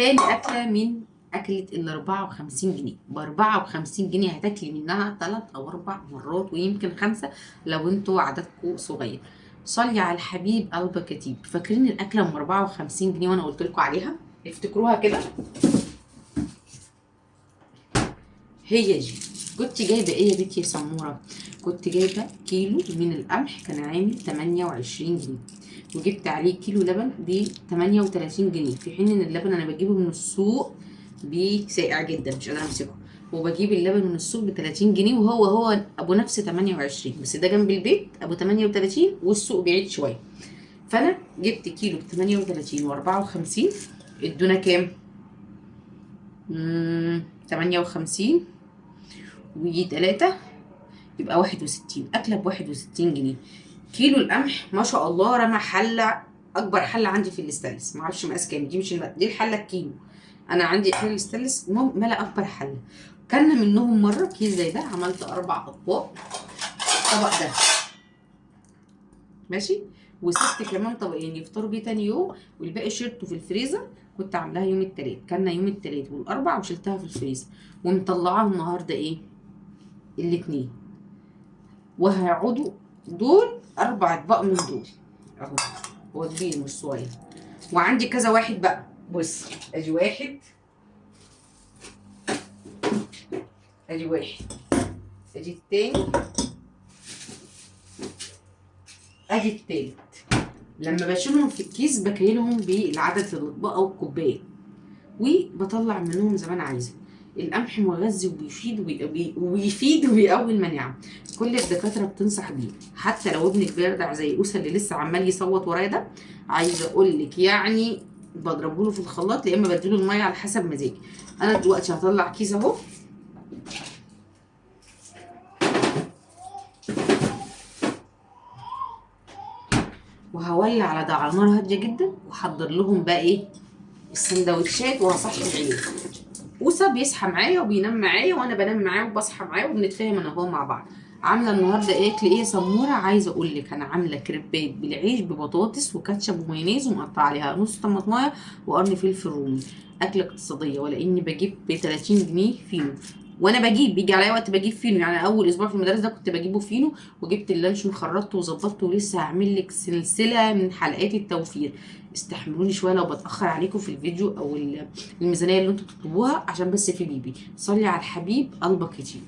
تاني اكله من اكله ال 54 جنيه. ب 54 جنيه هتاكلي منها 3 أو 4 مرات ويمكن 5 لو انتوا عددكم صغير. صلي على الحبيب قلب كتيب. فاكرين الاكله ام 54 جنيه وانا قلت لكم عليها؟ افتكروها كده. هي دي. كنت جايبه ايه يا بنتي يا سموره؟ كنت جايبه كيلو من القمح كان عامل 28 جنيه، وجبت عليه كيلو لبن ب 38 جنيه، في حين ان اللبن انا بجيبه من السوق بساقع جدا مش قادره امسكه، وبجيب اللبن من السوق ب 30 جنيه وهو ابو نفس 28، بس ده جنب البيت ابو 38 والسوق بعيد شويه. فانا جبت كيلو ب 38 و54 ادونا كام؟ 58 و3 يبقى 61. اكله ب 61 جنيه. كيلو القمح ما شاء الله رمى حله، اكبر حله عندي في الاستانلس، ما اعرفش مقاس كام، دي مش دي الحله الكيلو، انا عندي حله الاستانلس ملا اكبر حله. كلنا منهم مره كيس زي ده، عملت 4 اطباق. الطبق ده ماشي، وسبت كمان طبقين يفطروا بيه تاني يوم، والباقي شرته في الفريزر. كنت عاملاها يوم التلات، كلنا يوم التلات والاربع وشلتها في الفريزر، ومطلعاها النهارده ايه؟ الاتنين. وهيقعدوا دول 4 اطباق من دول اهو، هو كبير مش صغير. وعندي كذا واحد بقى، بص ادي واحد، ادي واحد، ادي التاني، ادي التالت. لما بشيلهم في الكيس بكيلهم بالعدد الاطباق او الكوبايات، وبطلع منهم زي ما انا عايزه. القمح مغذي وبيفيد وبيقوي المناعه، كل الدكاتره بتنصح بيه، حتى لو ابنك بيرضع زي اوسه اللي لسه عمال يصوت ورايا ده. عايزه اقول لك يعني بضربه له في الخلاط، يا اما بديله الميه على حسب مزاجي. انا دلوقتي هطلع كيس اهو، وهولع على ده على نار هاديه جدا، واحضر لهم بقى ايه؟ السندوتشات، وهصحي العيال. اوسا بيصحى معايا وبينام معايا، وانا بنام معاه وبصحى معاه، وبنتفاهم انا وهو مع بعض. عامله النهارده اكل ايه يا سموره؟ عايزه اقول لك انا عامله كريبات بالعيش ببطاطس وكاتشب ومايونيز، ومقطعه عليها نص طماطمايه وقرن فلفل رومي. اكله اقتصاديه، ولا اني بجيب ب 30 جنيه فينو. وانا بيجي عليا وقت بجيب فينو، يعني اول اسبوع في المدرسه ده كنت بجيبه فينو، وجبت اللانشون خرطته وظبطته، ولسه هعمل لك سلسله من حلقات التوفير. استحملوني شويه لو بتاخر عليكم في الفيديو او الميزانيه اللي انتوا تطلبوها، عشان بس في بيبي. صلي على الحبيب قلبك يطيب.